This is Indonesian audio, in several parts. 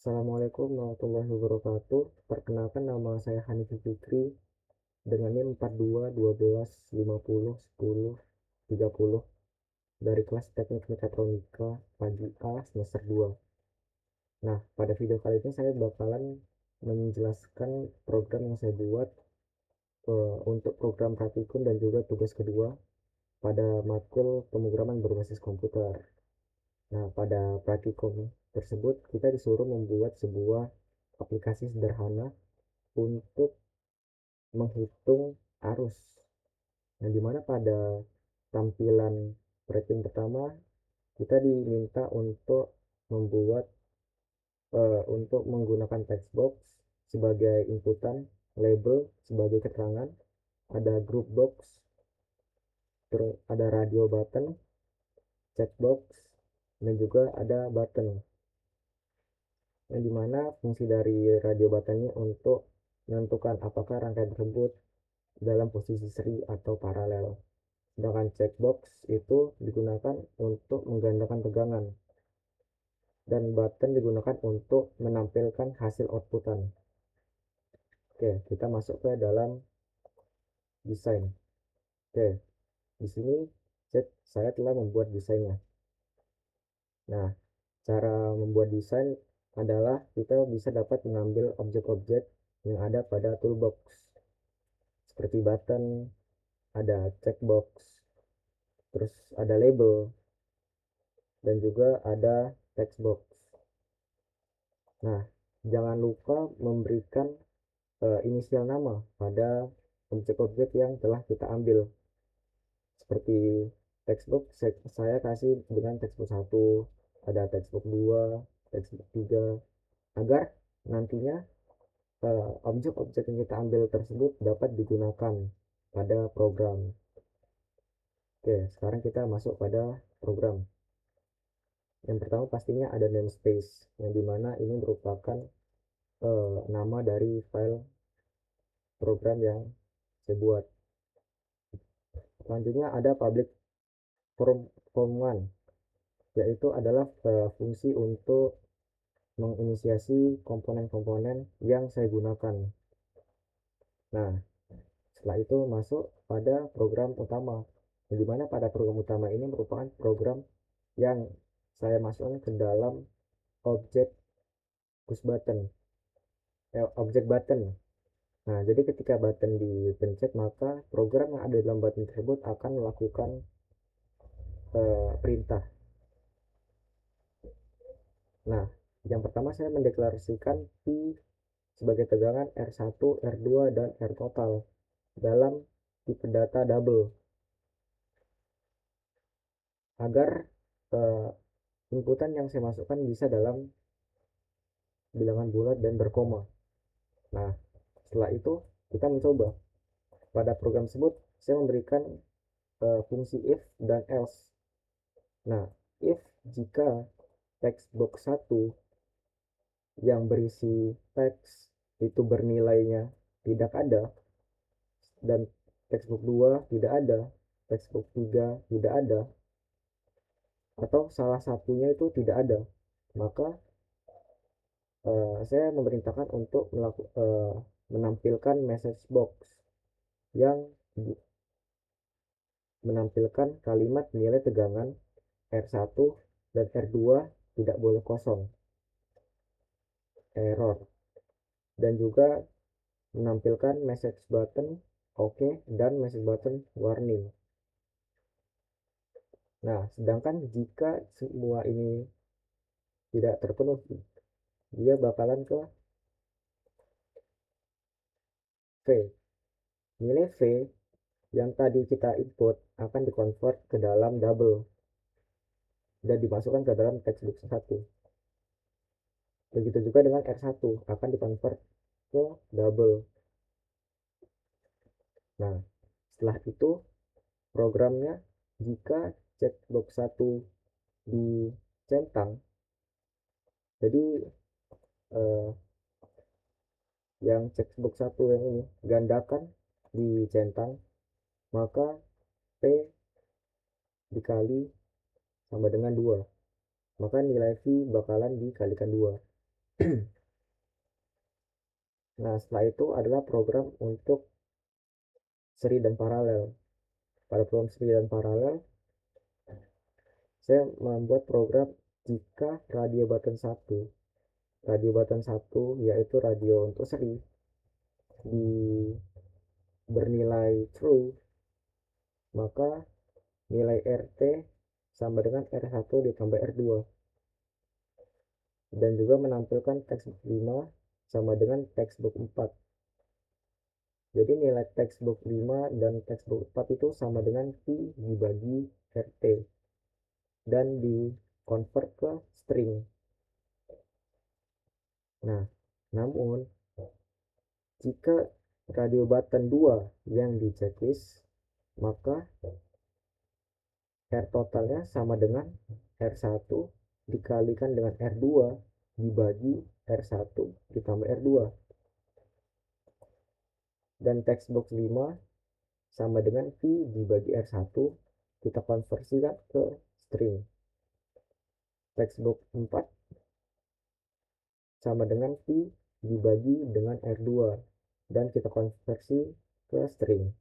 Assalamualaikum warahmatullahi wabarakatuh. Perkenalkan, nama saya Hanif Fikri dengan NIM 42 12 50 10 30 dari kelas Teknik Mekatronika pagi A semester 2. Nah, pada video kali ini saya bakalan menjelaskan program yang saya buat untuk program praktikum dan juga tugas kedua pada matkul pemrograman berbasis komputer. Nah, pada praktikum tersebut kita disuruh membuat sebuah aplikasi sederhana untuk menghitung arus. Nah, dimana pada tampilan preprint pertama kita diminta untuk menggunakan text box sebagai inputan, label sebagai keterangan, ada group box, terus ada radio button, checkbox, dan juga ada button. Yang dimana fungsi dari radio button ini untuk menentukan apakah rangkaian tersebut dalam posisi seri atau paralel. Sedangkan checkbox itu digunakan untuk menggandakan tegangan dan button digunakan untuk menampilkan hasil outputan. Oke, kita masuk ke dalam desain. Oke, di sini saya telah membuat desainnya. Nah, cara membuat desain adalah kita bisa dapat mengambil objek-objek yang ada pada toolbox seperti button, ada checkbox, terus ada label, dan juga ada text box. Nah, jangan lupa memberikan inisial nama pada objek-objek yang telah kita ambil. Seperti textbook saya kasih dengan textbook 1, ada textbook 2, textbook 3, agar nantinya objek-objek yang kita ambil tersebut dapat digunakan pada program. Oke, sekarang kita masuk pada program. Yang pertama pastinya ada namespace, yang dimana ini merupakan nama dari file program yang saya buat. Selanjutnya ada public form 1, yaitu adalah fungsi untuk menginisiasi komponen-komponen yang saya gunakan. Nah, setelah itu masuk pada program utama, di mana pada program utama ini merupakan program yang saya masukkan ke dalam objek push button, objek button. Nah, jadi ketika button dipencet, maka program yang ada dalam button tersebut akan melakukan perintah. Nah, yang pertama saya mendeklarasikan P sebagai tegangan R1, R2, dan R total dalam tipe data double agar inputan yang saya masukkan bisa dalam bilangan bulat dan berkoma. Nah, setelah itu kita mencoba. Pada program tersebut saya memberikan fungsi if dan else. Nah, if jika text box 1 yang berisi teks itu bernilainya tidak ada, dan textbook 2 tidak ada, textbook 3 tidak ada, atau salah satunya itu tidak ada, maka saya memerintahkan untuk menampilkan message box yang menampilkan kalimat nilai tegangan R1 dan R2 tidak boleh kosong, error, dan juga menampilkan message button oke dan message button warning. Nah, sedangkan jika semua ini tidak terpenuhi, dia bakalan ke V. Nilai V yang tadi kita input akan dikonvert ke dalam double dan dimasukkan ke dalam textbook 1. Begitu juga dengan R1 akan dikonvert ke double. Nah, setelah itu programnya, jika checkbox 1 dicentang, jadi yang checkbox 1 yang ini gandakan dicentang, maka P dikali sama dengan 2, maka nilai V bakalan dikalikan 2. Nah, setelah itu adalah program untuk seri dan paralel. Pada program seri dan paralel, saya membuat program jika radio button 1, yaitu radio untuk seri, di bernilai true, maka nilai RT sama dengan R1 ditambah R2, dan juga menampilkan textbook 5 sama dengan textbook 4. Jadi nilai textbook 5 dan textbook 4 itu sama dengan Pi dibagi RT dan di convert ke string. Nah, namun jika radio button 2 yang di checklist, maka R totalnya sama dengan R1 dikalikan dengan R2 dibagi R1 ditambah R2, dan textbox 5 sama dengan Pi dibagi R1, kita konversikan ke string. Textbox 4 sama dengan Pi dibagi dengan R2 dan kita konversi ke string.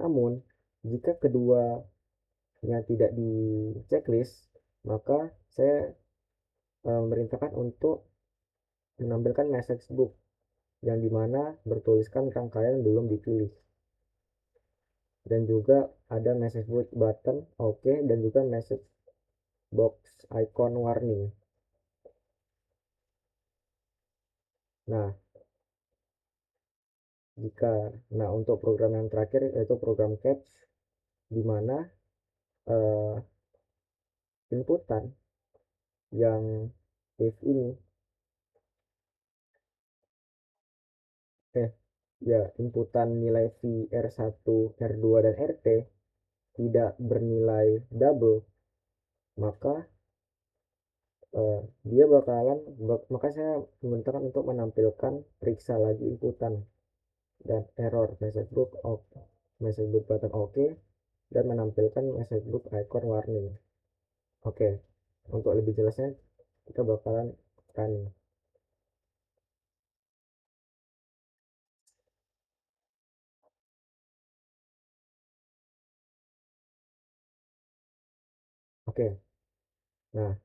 Namun jika keduanya tidak di checklist, maka saya memerintahkan untuk menampilkan message book yang dimana bertuliskan rangkaian belum dipilih, dan juga ada message book button oke, dan juga message box icon warning. Nah, untuk program yang terakhir yaitu program catch, dimana inputan yang if ini inputan nilai V R1, R2 dan RT tidak bernilai double, maka maka saya memerintahkan untuk menampilkan periksa lagi inputan dan error message book button oke, dan menampilkan message book icon warning. Oke, untuk lebih jelasnya kita bakalan running. Oke, nah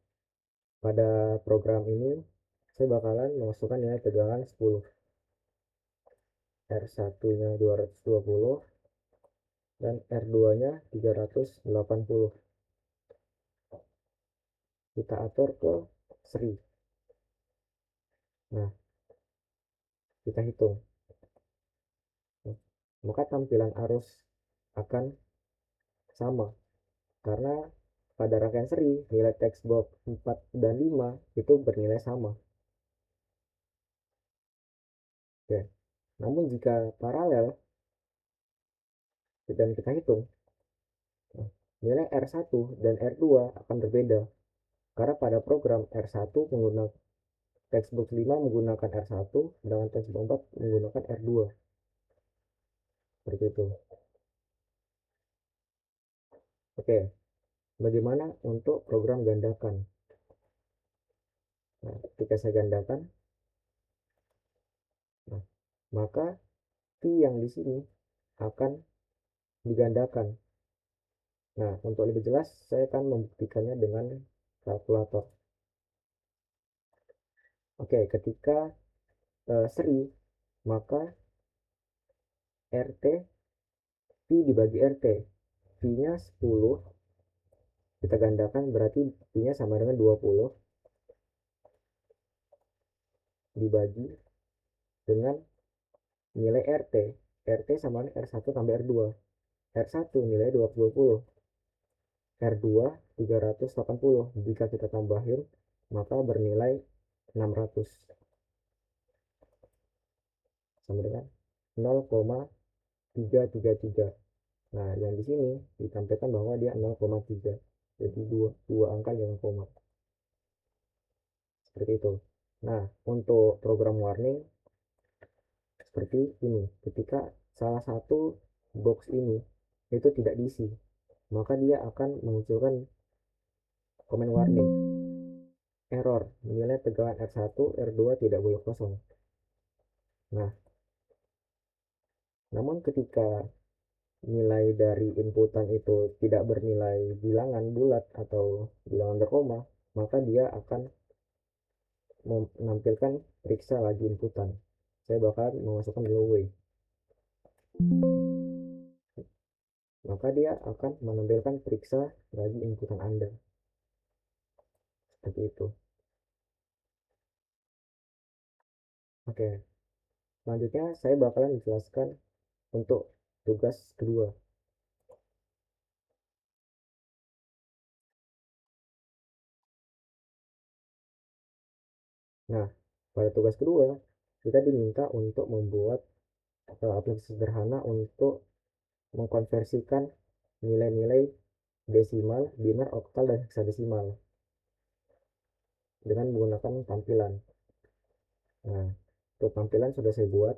pada program ini saya bakalan memasukkan nilai tegangan 10, R1 nya 220 dan R2 nya 380. Kita atur ke seri. Nah, kita hitung, maka tampilan arus akan sama karena pada rangkaian seri nilai textbox 4 dan 5 itu bernilai sama. Oke. Namun jika paralel dan kita hitung, nilai R1 dan R2 akan berbeda karena pada program R1 menggunakan textbox 5 menggunakan R1, dengan textbox 4 menggunakan R2. Seperti itu. Oke, bagaimana untuk program gandakan? Nah, ketika saya gandakan, maka Pi yang di sini akan digandakan. Nah, untuk lebih jelas saya akan membuktikannya dengan kalkulator. Oke, ketika seri, maka RT Pi dibagi RT, Pi nya 10 kita gandakan, berarti Pi nya sama dengan 20 dibagi dengan nilai RT. RT sama dengan R1 tambah R2. R1 nilai 220, R2 380. Jika kita tambahin, maka bernilai 600, sama dengan 0,333. Nah, yang di sini ditampilkan bahwa dia 0,3. Jadi dua angka yang koma. Seperti itu. Nah, untuk program warning seperti ini. Ketika salah satu box ini itu tidak diisi, maka dia akan mengunculkan komen warning. error, nilai tegangan R1, R2 tidak boleh kosong. Nah, namun ketika nilai dari inputan itu tidak bernilai bilangan bulat atau bilangan berkoma, maka dia akan menampilkan periksa lagi inputan. Saya bakal memasukkan dulu way, maka dia akan menampilkan periksa lagi inputan Anda. Seperti itu. Oke, selanjutnya saya bakalan menjelaskan untuk tugas kedua. Nah, pada tugas kedua kita diminta untuk membuat aplikasi sederhana untuk mengkonversikan nilai-nilai desimal, biner, oktal, dan heksadesimal dengan menggunakan tampilan. Nah, untuk tampilan sudah saya buat.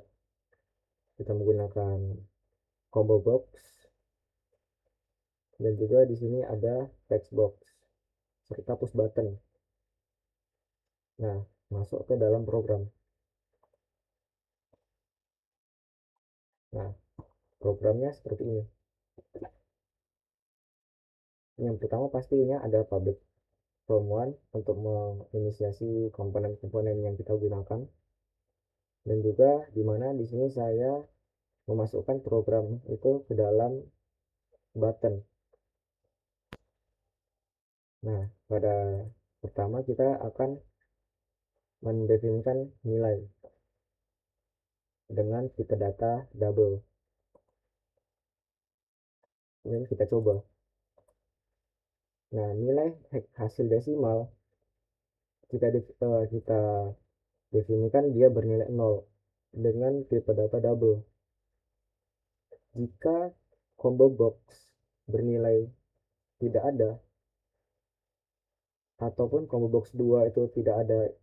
Kita menggunakan combo box, dan juga di sini ada text box serta push button. Nah, masuk ke dalam program. Nah, programnya seperti ini. Yang pertama pastinya ada public from one untuk menginisiasi komponen-komponen yang kita gunakan, dan juga dimana di sini saya memasukkan program itu ke dalam button. Nah, pada pertama kita akan mendefinisikan nilai dengan kita data double. Ini kita coba. Nah, nilai hasil desimal kita definisikan dia bernilai 0 dengan tipe data double. Jika combo box bernilai tidak ada, ataupun combo box 2 itu tidak ada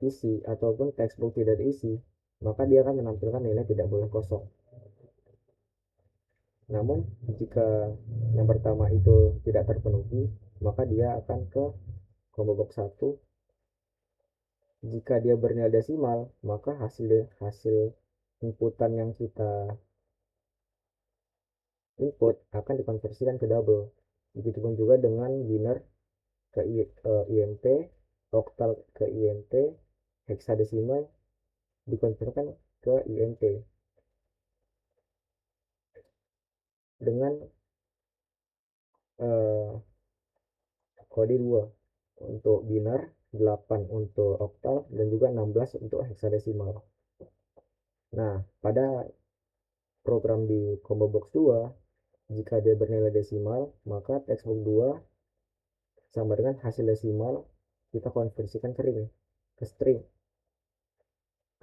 isi, ataupun textbook tidak diisi, maka dia akan menampilkan nilai tidak boleh kosong. Namun jika yang pertama itu tidak terpenuhi, maka dia akan ke combo box 1. Jika dia bernilai desimal, maka hasil inputan yang kita input akan dikonversikan ke double. Begitupun juga dengan biner ke INT, oktal ke INT, heksadesimal dikonversikan ke INT dengan kode 2 untuk biner, 8 untuk oktal, dan juga 16 untuk heksadesimal. Nah, pada program di combo box 2, jika dia bernilai desimal, maka textbook 2 sama dengan hasil desimal kita konversikan ke string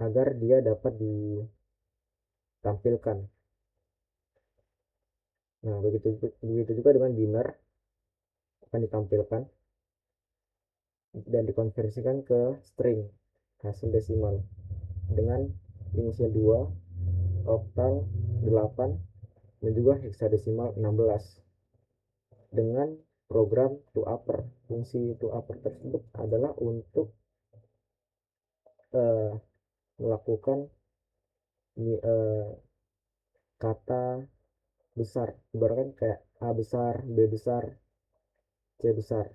agar dia dapat ditampilkan. Nah, begitu juga dengan biner akan ditampilkan dan dikonversikan ke string hasil desimal dengan inisial 2, oktal 8, dan juga heksadesimal 16 dengan program to upper. Fungsi to upper tersebut adalah untuk melakukan kata besar, ibaratkan kayak A besar, B besar, C besar.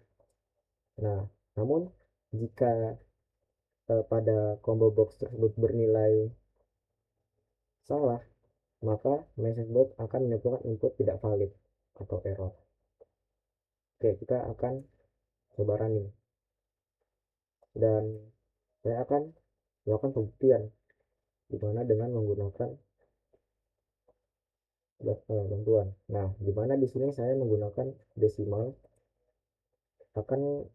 Nah, namun jika pada combo box tersebut bernilai salah, maka message box akan menyebutkan input tidak valid atau error. Oke, kita akan coba running, dan saya akan melakukan pembuktian dimana dengan menggunakan bantuan. Nah, dimana di sini saya menggunakan desimal akan,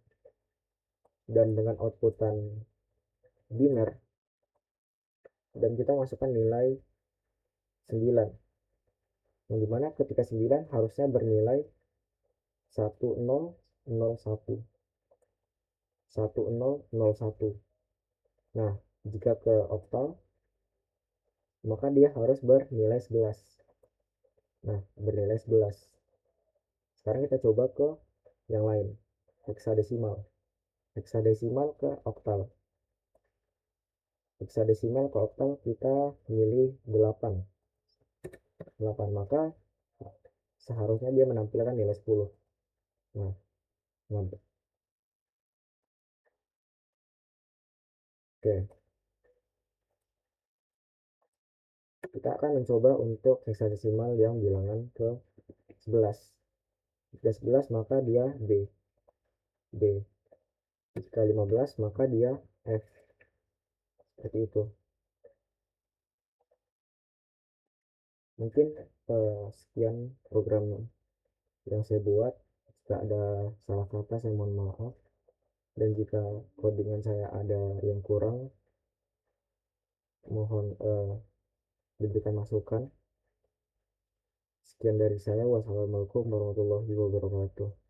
dan dengan outputan biner, dan kita masukkan nilai 9, yang dimana ketika 9 harusnya bernilai 1001 1001. Nah, jika ke oktal maka dia harus bernilai 11. Nah, bernilai 11. Sekarang kita coba ke yang lain, heksadesimal. heksadesimal ke oktal. Heksadesimal ke oktal kita milih 8. 8, maka seharusnya dia menampilkan nilai 10. Nah, mantap. Oke, kita akan mencoba untuk heksadesimal yang bilangan ke 11. Jika 11 maka dia B. B. Jika 15 maka dia F. Seperti itu. Mungkin sekian program yang saya buat. Jika ada salah kata saya mohon maaf, dan jika codingan saya ada yang kurang mohon diberikan masukan. Sekian dari saya. Wassalamualaikum warahmatullahi wabarakatuh.